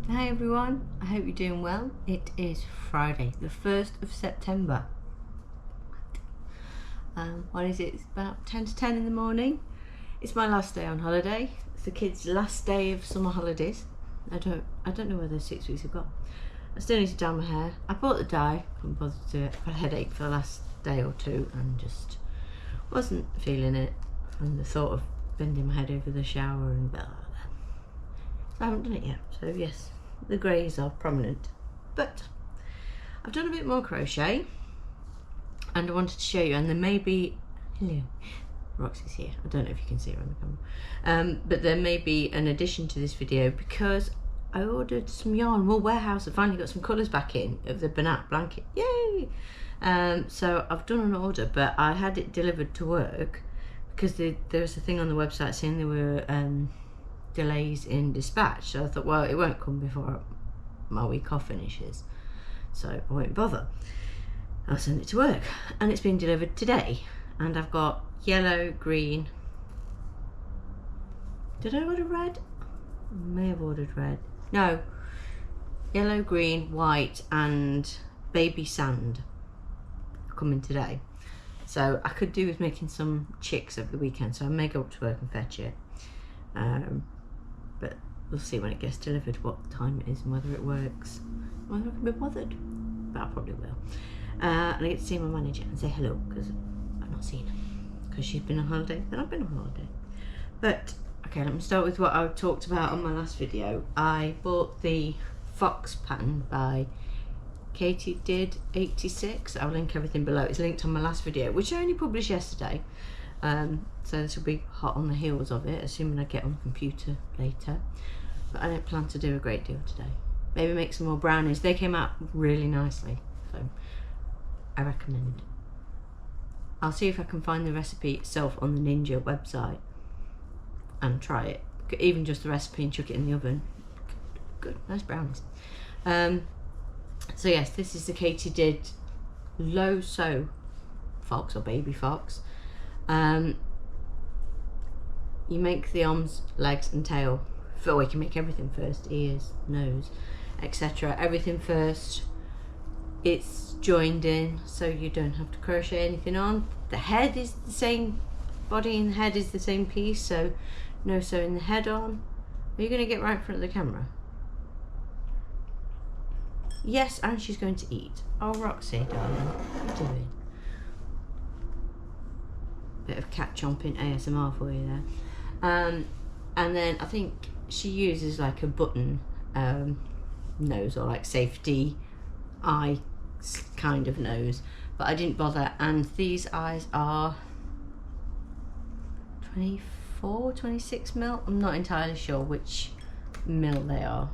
Hi everyone, I hope you're doing well. It is Friday, the 1st of September. What is it? It's about 10 to 10 in the morning. It's my last day on holiday. It's the kids' last day of summer holidays. I don't know where those 6 weeks have gone. I still need to dye my hair. I bought the dye, couldn't bother to do it. I've had a headache for the last day or two and just wasn't feeling it. And the thought of bending my head over the shower and blah, blah, blah. So I haven't done it yet, so yes, the greys are prominent. But I've done a bit more crochet and I wanted to show you, and there may be, hello, Roxy's here, I don't know if you can see her on the camera, but there may be an addition to this video because I ordered some yarn. Wool Warehouse have finally got some colours back in of the Bernat blanket, yay! So I've done an order, but I had it delivered to work because there was a thing on the website saying there were delays in dispatch, so I thought, well, it won't come before my week off finishes, so I won't bother. I'll send it to work, and it's been delivered today, and I've got yellow, green, did I order red? I may have ordered red, no, yellow, green, white and baby sand coming today. So I could do with making some chicks over the weekend, so I may go up to work and fetch it. But we'll see when it gets delivered what time it is and whether it works. Whether I can be bothered, but I probably will. And I get to see my manager and say hello because I've not seen her because she's been on holiday and I've been on holiday. But okay, let me start with what I talked about on my last video. I bought the Fox pattern by Katie did 86. I'll link everything below. It's linked on my last video, which I only published yesterday. So this will be hot on the heels of it, assuming I get on the computer later. But I don't plan to do a great deal today. Maybe make some more brownies. They came out really nicely, so I recommend. I'll see if I can find the recipe itself on the Ninja website and try it. Even just the recipe and chuck it in the oven. Good, nice brownies. So yes, this is the Katie did low sew fox or baby fox. You make the arms, legs and tail. Or we can make everything first, ears, nose, etc. Everything first. It's joined in so you don't have to crochet anything on. The head is the same, body and head is the same piece, so no sewing the head on. Are you going to get right in front of the camera? Yes, and she's going to eat. Oh, Roxy, darling, what are you doing? Bit of cat chomping ASMR for you there. And then I think she uses like a button nose, or like safety eye kind of nose, but I didn't bother. And these eyes are 24, 26 mil. I'm not entirely sure which mil they are.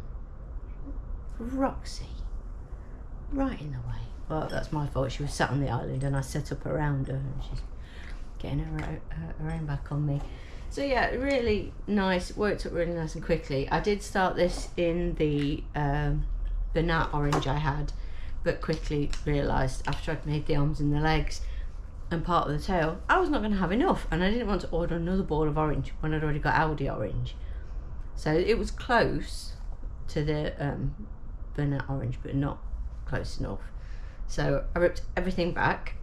Roxy, right in the way. Well, that's my fault. She was sat on the island and I set up around her and she's getting her own back on me. So yeah, really nice, worked up really nice and quickly. I did start this in the Bernat orange I had, but quickly realised after I'd made the arms and the legs and part of the tail, I was not going to have enough, and I didn't want to order another ball of orange when I'd already got Aldi orange. So it was close to the Bernat orange, but not close enough. So I ripped everything back.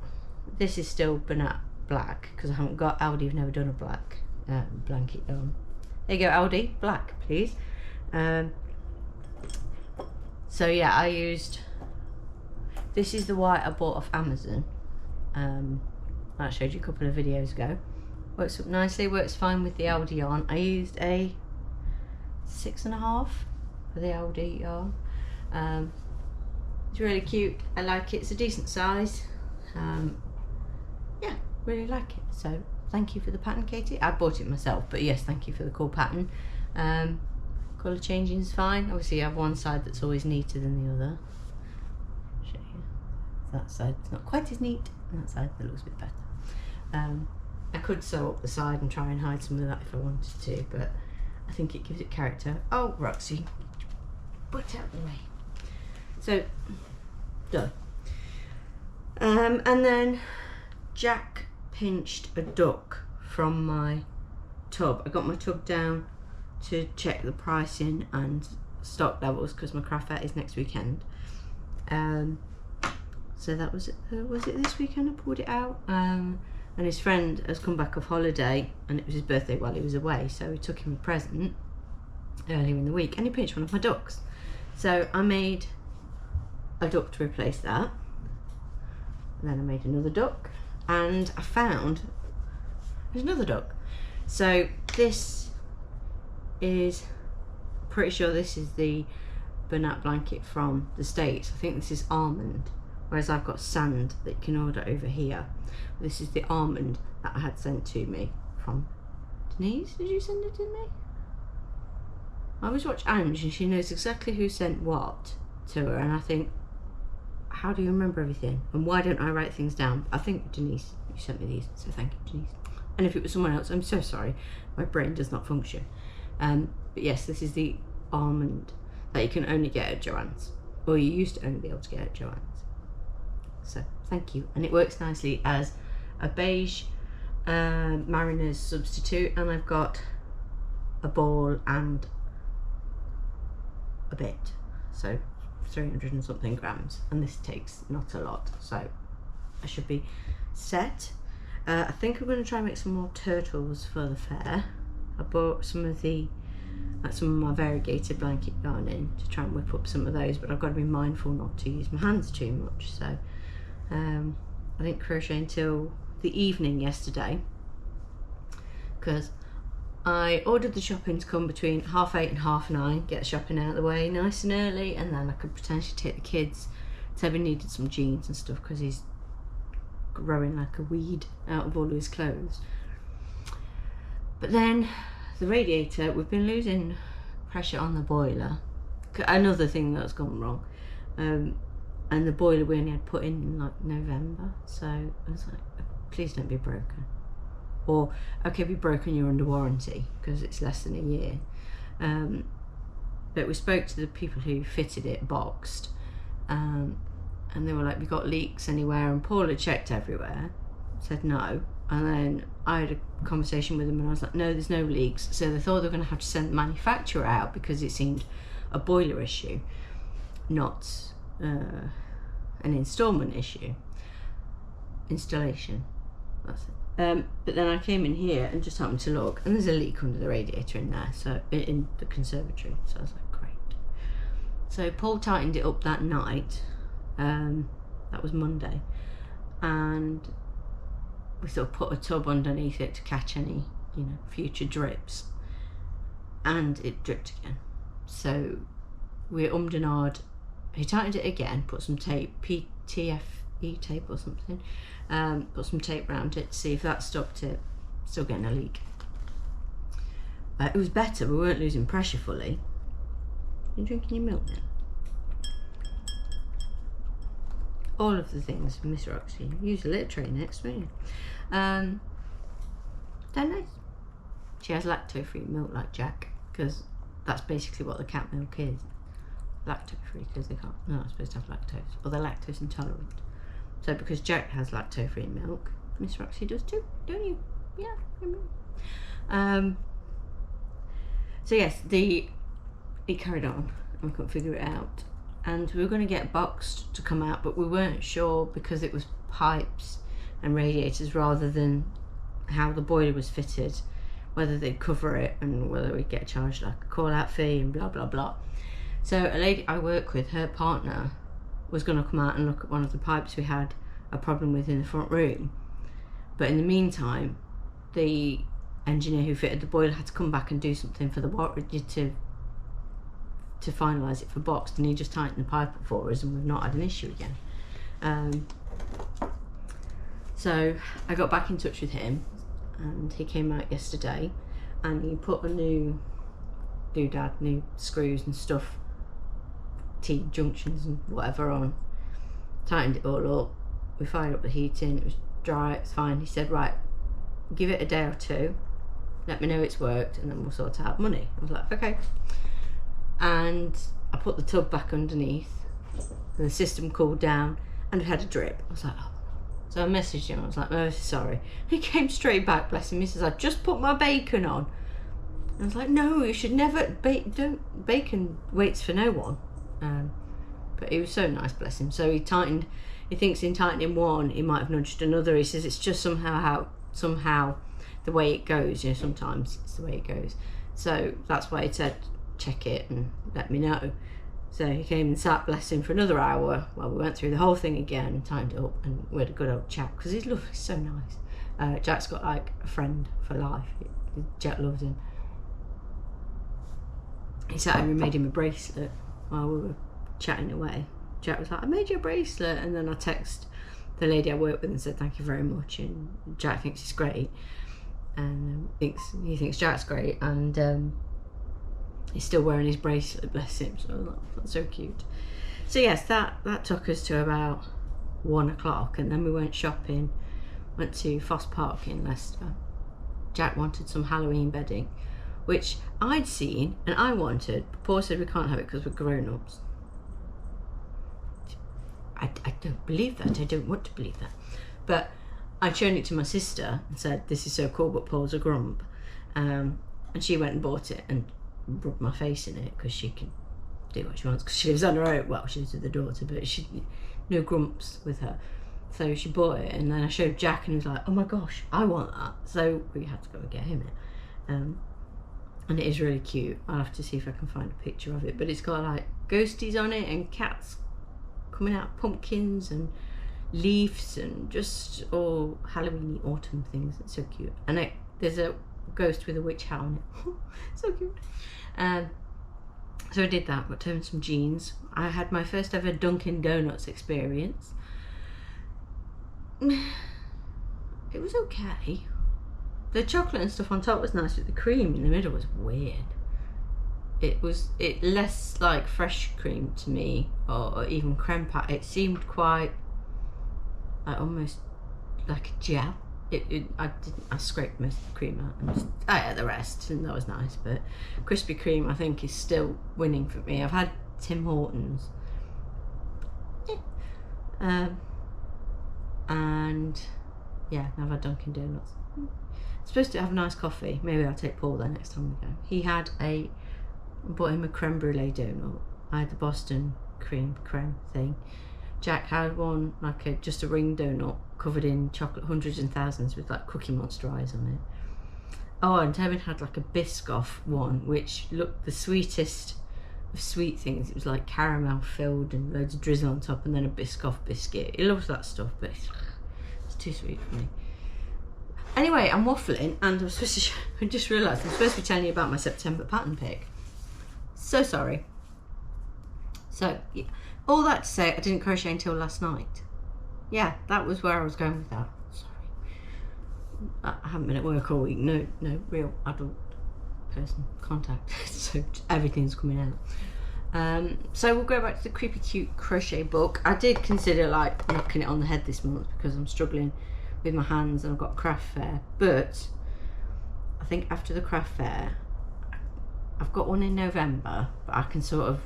This is still Bernat black because I haven't got Aldi, I've never done a black blanket yarn. There you go, Aldi, black please. So yeah, I used, this is the white I bought off Amazon. I showed you a couple of videos ago. Works up nicely, works fine with the Aldi yarn. I used a 6.5 for the Aldi yarn. It's really cute, I like it, it's a decent size. Yeah, really like it. So thank you for the pattern, Katie. I bought it myself, but yes, thank you for the cool pattern. Colour changing is fine. Obviously you have one side that's always neater than the other. I'll show you. That side's not quite as neat, and that side that looks a bit better. I could sew up the side and try and hide some of that if I wanted to, but I think it gives it character. Oh, Roxy, put out the way. So, done. And then Jack pinched a duck from my tub. I got my tub down to check the pricing and stock levels because my craft fair is next weekend. So that was it this weekend I pulled it out. And his friend has come back off holiday, and it was his birthday while he was away, so we took him a present earlier in the week, and he pinched one of my ducks. So I made a duck to replace that, and then I made another duck, and I found there's another duck. So this is, pretty sure this is the Bernat blanket from the States. I think this is almond, whereas I've got sand that you can order over here. This is the almond that I had sent to me from Denise. Did you send it to me? I always watch Ange and she knows exactly who sent what to her, and I think, how do you remember everything? And why don't I write things down? I think Denise, you sent me these, so thank you, Denise. And if it was someone else, I'm so sorry. My brain does not function. But yes, this is the almond that you can only get at Joann's. Or you used to only be able to get at Joann's. So thank you. And it works nicely as a beige mariner's substitute. And I've got a ball and a bit. So 300 and something grams. And this takes not a lot. So I should be set. I think I'm going to try and make some more turtles for the fair. I bought some of my variegated blanket yarn in to try and whip up some of those, but I've got to be mindful not to use my hands too much. So I didn't crochet until the evening yesterday because I ordered the shopping to come between 8:30 and 9:30, get the shopping out of the way nice and early, and then I could potentially take the kids. Toby needed some jeans and stuff because he's growing like a weed out of all of his clothes. But then the radiator, we've been losing pressure on the boiler. Another thing that's gone wrong. And the boiler we only had put in like November. So I was like, please don't be broken. Or, okay, be broken, you're under warranty because it's less than a year. But we spoke to the people who fitted it, boxed. And they were like, we got leaks anywhere? And Paul had checked everywhere, said no. And then I had a conversation with them and I was like, no, there's no leaks. So they thought they were going to have to send the manufacturer out because it seemed a boiler issue, not an installation, that's it. But then I came in here and just happened to look, and there's a leak under the radiator in there, so in the conservatory. So I was like, great. So Paul tightened it up that night. That was Monday, and we sort of put a tub underneath it to catch any, future drips, and it dripped again. So we ummed and ahed. He tightened it again, put some tape, PTFE tape or something, put some tape around it to see if that stopped it. Still getting a leak. It was better, we weren't losing pressure fully. You drinking your milk now? All of the things for Miss Roxy. Use a litter tray next, won't you? They're nice. She has lactose-free milk like Jack, because that's basically what the cat milk is. Lactose-free, because they can't, they're not supposed to have lactose, or they're lactose intolerant. So because Jack has lactose-free milk, Miss Roxy does too, don't you? Yeah. So yes, it carried on. I couldn't figure it out. And we were going to get boxed to come out, but we weren't sure because it was pipes and radiators rather than how the boiler was fitted, whether they'd cover it and whether we'd get charged like a call-out fee and blah blah blah. So a lady I work with, her partner, was going to come out and look at one of the pipes we had a problem with in the front room, but in the meantime the engineer who fitted the boiler had to come back and do something for the water to finalise it for boxed, and he just tightened the pipe up for us and we've not had an issue again. So I got back in touch with him and he came out yesterday and he put a new doodad, new screws and stuff, T-junctions and whatever on, tightened it all up. We fired up the heating, it was dry, it's fine. He said, right, give it a day or two, let me know it's worked and then we'll sort out money. I was like, okay. And I put the tub back underneath and the system cooled down and it had a drip. I was like, oh. So I messaged him, I was like, oh, sorry. He came straight back, bless him. He says, I just put my bacon on. I was like, no, you should never bake. Don't bacon waits for no one. But he was so nice, bless him. So he tightened. He thinks in tightening one, he might have nudged another. He says it's just somehow the way it goes. You know, sometimes it's the way it goes. So that's why he said check it and let me know. So he came and sat, bless him, for another hour while we went through the whole thing again, timed it up, and we had a good old chat because he's lovely, so nice. Jack's got like a friend for life. Jack loves him. He sat and we made him a bracelet while we were chatting away. Jack was like, I made you a bracelet, and then I text the lady I work with and said thank you very much, and Jack thinks it's great, and he thinks Jack's great, and he's still wearing his bracelet, bless him. So that's so cute. So yes, that took us to about 1 o'clock, and then we went shopping, went to Foss Park in Leicester. Jack wanted some Halloween bedding, which I'd seen and I wanted, but Paul said we can't have it because we're grown-ups. I don't believe that. I don't want to believe that. But I'd shown it to my sister and said, this is so cool, but Paul's a grump. And she went and bought it and rubbed my face in it because she can do what she wants because she lives on her own. Well, she lives with her daughter, but no grumps with her. So she bought it, and then I showed Jack and he was like, oh my gosh, I want that. So we had to go and get him it. And it is really cute. I'll have to see if I can find a picture of it. But it's got like ghosties on it and cats coming out, pumpkins and leaves and just all Halloweeny autumn things. It's so cute. And there's a ghost with a witch hat on it. So cute. So I did that, got home some jeans. I had my first ever Dunkin' Donuts experience. It was okay. The chocolate and stuff on top was nice, but the cream in the middle was weird. It less like fresh cream to me, or even creme pat. It seemed quite like almost like a gel. I scraped most of the cream out and just ate the rest, and that was nice. But Krispy Kreme, I think, is still winning for me. I've had Tim Hortons, and yeah, now I've had Dunkin' Donuts. Supposed to have a nice coffee. Maybe I'll take Paul there next time we go. He had bought him a creme brulee donut. I had the Boston creme thing. Jack had one like just a ring donut covered in chocolate, hundreds and thousands, with like Cookie Monster eyes on it. Oh, and Tevin had like a Biscoff one, which looked the sweetest of sweet things. It was like caramel filled and loads of drizzle on top, and then a Biscoff biscuit. He loves that stuff, but it's too sweet for me. Anyway, I'm waffling, and I just realised I'm supposed to be telling you about my September pattern pick. So sorry. So, yeah. All that to say, I didn't crochet until last night. Yeah, that was where I was going with that. Sorry. I haven't been at work all week. No real adult person contact. So everything's coming out. So we'll go back to the Creepy Cute crochet book. I did consider like knocking it on the head this month because I'm struggling with my hands and I've got craft fair. But I think after the craft fair, I've got one in November, but I can sort of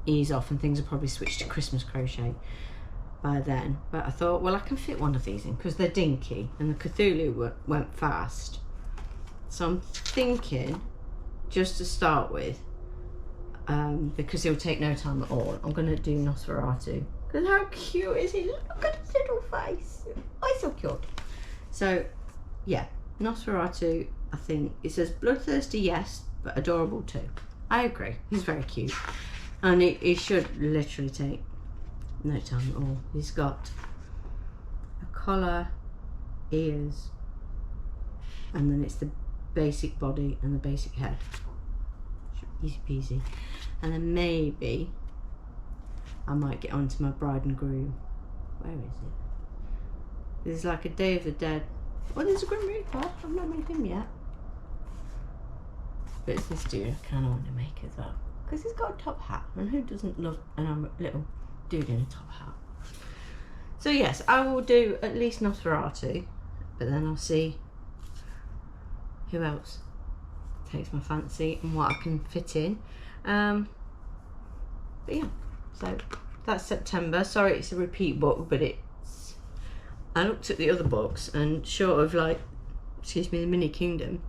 ease off and things will probably switch to Christmas crochet by then. But I thought, well, I can fit one of these in because they're dinky and the Cthulhu went fast. So I'm thinking, just to start with, because it'll take no time at all, I'm going to do Nosferatu. Because how cute is he? Look at his little face. Oh, he's so cute. So, yeah, Nosferatu, I think, it says bloodthirsty, yes, but adorable too. I agree. He's very cute. And he should literally take no time at all. He's got a collar, ears, and then it's the basic body and the basic head. Easy peasy. And then maybe I might get onto my bride and groom. Where is it? There's like a Day of the Dead. Oh, there's a Grim Reaper. I've not made him yet. But it's this dude I kind of want to make as well. Because he's got a top hat. And who doesn't love a little dude in a top hat? So yes, I will do at least Nosferatu. But then I'll see who else takes my fancy and what I can fit in. But yeah, so that's September. Sorry it's a repeat book, but I looked at the other books and short of like, excuse me, the Mini Kingdom,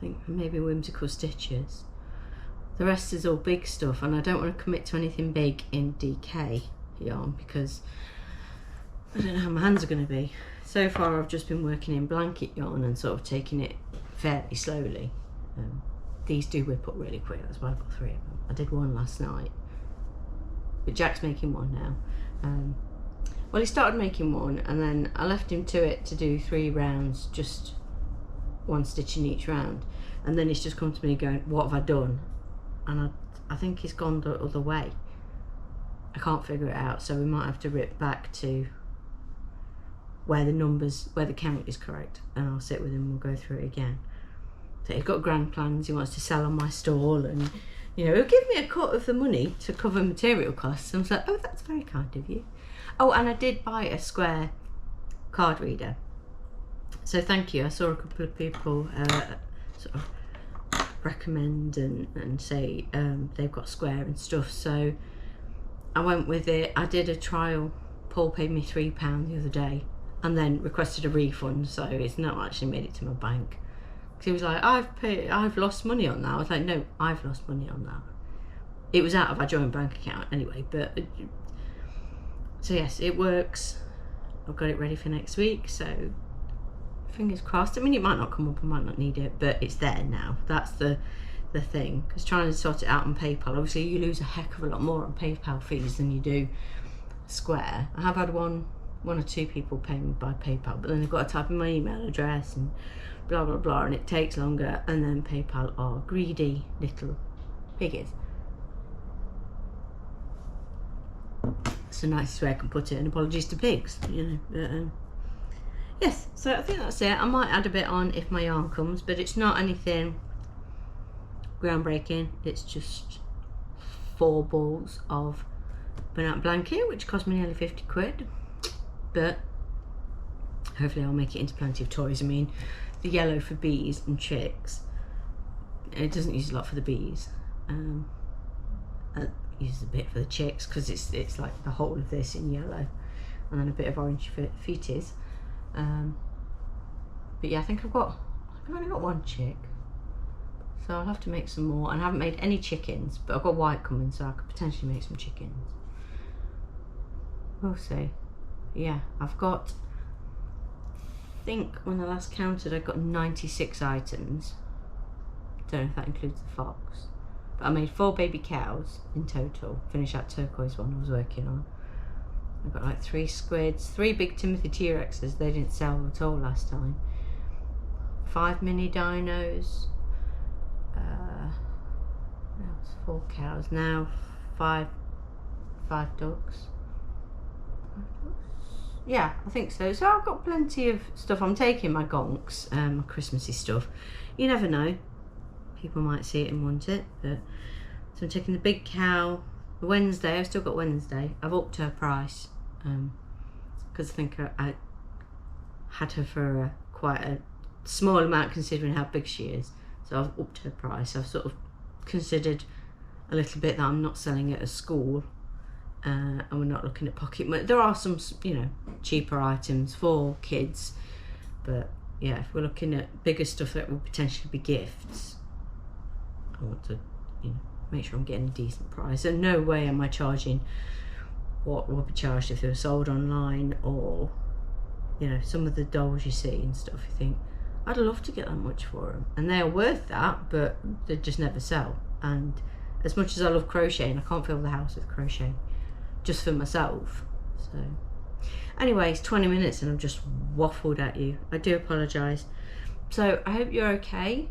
I think maybe whimsical stitches. The rest is all big stuff, and I don't want to commit to anything big in DK yarn because I don't know how my hands are going to be. So far I've just been working in blanket yarn and sort of taking it fairly slowly. These do whip up really quick, that's why I've got 3 of them. I did one last night, but Jack's making one now. Well, he started making one and then I left him to it to do 3 rounds, just 1 stitch in each round, and then he's just come to me going, what have I done? And I think he's gone the other way. I can't figure it out, so we might have to rip back to where the count is correct, and I'll sit with him and we'll go through it again. So he's got grand plans, he wants to sell on my stall, and you know, he'll give me a cut of the money to cover material costs. And I was like, oh, that's very kind of you. Oh, and I did buy a square card reader, so thank you. I saw a couple of people sort of recommend and say they've got square and stuff, so I went with it. I did a trial. Paul paid me £3 the other day and then requested a refund, so it's not actually made it to my bank, because he was like, I've lost money on that. I was like, no, I've lost money on that. It was out of our joint bank account anyway, but so yes, it works. I've got it ready for next week, so fingers crossed. I mean, it might not come up, I might not need it, but it's there now. That's the thing, because trying to sort it out on PayPal, obviously you lose a heck of a lot more on PayPal fees than you do Square. I have had one or two people pay me by PayPal, but then they've got to type in my email address and blah blah blah, and it takes longer, and then PayPal are greedy little piggies. It's the nicest way I can put it, and apologies to pigs, you know. But, yes, so I think that's it. I might add a bit on if my yarn comes, but it's not anything groundbreaking. It's just 4 balls of Bernat blanket, which cost me nearly 50 quid, but hopefully I'll make it into plenty of toys. I mean, the yellow for bees and chicks, it doesn't use a lot for the bees. It uses a bit for the chicks, because it's like the whole of this in yellow, and then a bit of orange for feeties. But yeah, I think I've only got 1 chick, so I'll have to make some more. And I haven't made any chickens, but I've got white coming, so I could potentially make some chickens. We'll see. Yeah, I've got, I think when I last counted, I got 96 items. Don't know if that includes the fox, but I made 4 baby cows in total. Finished that turquoise one I was working on. I've got like 3 squids, 3 big Timothy T-Rexes, they didn't sell at all last time. 5 mini dinos. 4 cows now. 5 ducks. Yeah, I think so. So I've got plenty of stuff. I'm taking my gonks, my Christmassy stuff. You never know, people might see it and want it. But so I'm taking the big cow. The Wednesday, I've still got Wednesday. I've upped her price because I think I had her for quite a small amount considering how big she is. So I've upped her price. I've sort of considered a little bit that I'm not selling it at school, and we're not looking at pocket money. There are some, you know, cheaper items for kids, but yeah, if we're looking at bigger stuff that will potentially be gifts, I want to, you know, make sure I'm getting a decent price. And no way am I charging what would be charged if they were sold online, or, you know, some of the dolls you see and stuff, you think, I'd love to get that much for them, and they are worth that, but they just never sell. And as much as I love crocheting, I can't fill the house with crochet just for myself. So anyway, it's 20 minutes and I've just waffled at you. I do apologise. So I hope you're okay.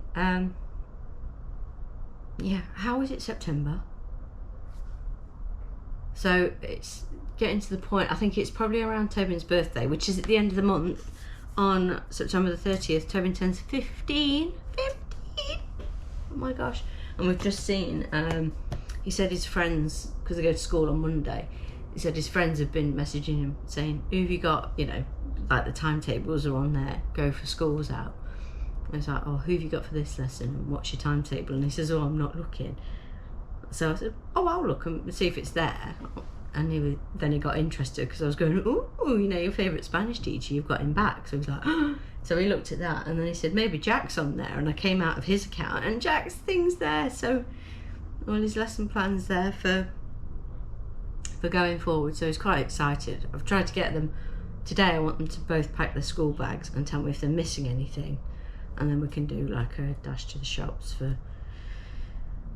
Yeah, how is it September? So it's getting to the point, I think it's probably around Tobin's birthday, which is at the end of the month, on September the 30th. Tobin turns 15. Oh my gosh. And we've just seen, he said his friends, because they go to school on Monday, he said his friends have been messaging him saying, who have you got, you know, like the timetables are on there, go for schools out. I was like, oh, who have you got for this lesson, and what's your timetable? And he says, oh, I'm not looking. So I said, oh, I'll look and see if it's there. And then he got interested because I was going, oh, you know, your favourite Spanish teacher, you've got him back. So he was like, oh. So he looked at that, and then he said, maybe Jack's on there. And I came out of his account, and Jack's thing's there. So all his lesson plans there for going forward. So he's quite excited. I've tried to get them today. I want them to both pack their school bags and tell me if they're missing anything, and then we can do like a dash to the shops for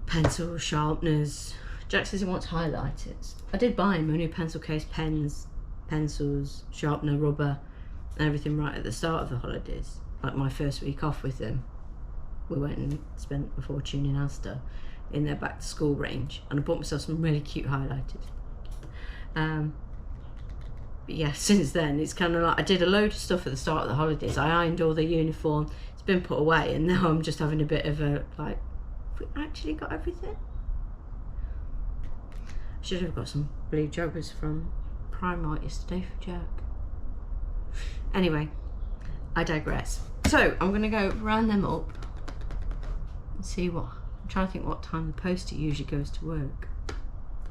pencils, sharpeners. Jack says he wants highlighters. I did buy him a new pencil case, pens, pencils, sharpener, rubber, and everything right at the start of the holidays. Like my first week off with them, we went and spent a fortune in Asda in their back to school range, and I bought myself some really cute highlighters. But yeah, since then it's kind of like I did a load of stuff at the start of the holidays. I ironed all the uniform, it's been put away, and now I'm just having a bit of a like, have we actually got everything? I should have got some blue joggers from Primark yesterday for Jack. Anyway, I digress. So I'm gonna go round them up and see what, I'm trying to think what time the poster usually goes to work.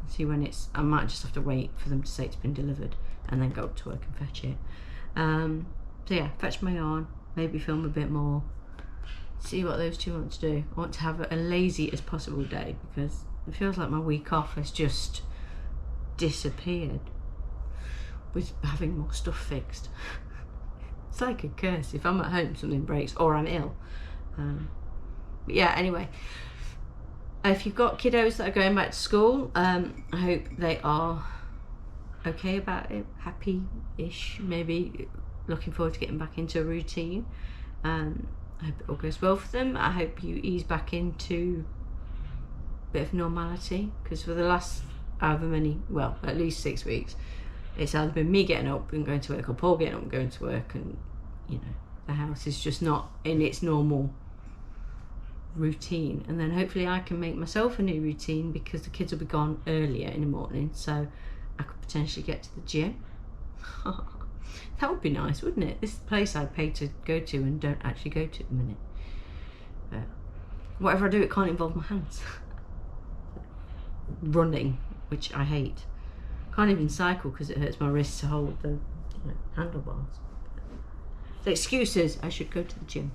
See when it's, I might just have to wait for them to say it's been delivered and then go up to work and fetch it. So yeah, fetch my yarn, maybe film a bit more, see what those two want to do. I want to have a lazy as possible day because it feels like my week off has just disappeared with having more stuff fixed. It's like a curse. If I'm at home, something breaks or I'm ill. But yeah, anyway. If you've got kiddos that are going back to school, I hope they are okay about it, happy-ish, maybe looking forward to getting back into a routine. I hope it all goes well for them. I hope you ease back into a bit of normality, because for the last however many, well, at least 6 weeks, it's either been me getting up and going to work or Paul getting up and going to work, and you know, the house is just not in its normal routine. And then hopefully I can make myself a new routine because the kids will be gone earlier in the morning, so I could potentially get to the gym. That would be nice, wouldn't it? This is the place I pay to go to and don't actually go to at the minute. But whatever I do, it can't involve my hands. Running, which I hate. Can't even cycle because it hurts my wrists to hold the handlebars. So excuses, I should go to the gym.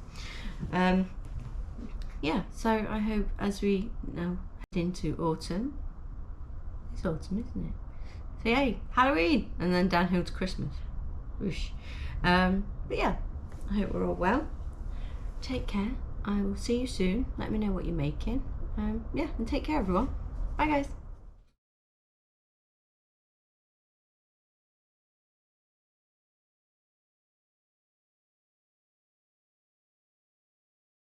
Yeah, so I hope as we now head into autumn, it's autumn, isn't it? So yay, Halloween, and then downhill to Christmas. Whoosh. But yeah, I hope we're all well. Take care. I will see you soon. Let me know what you're making. Yeah, and take care everyone. Bye guys.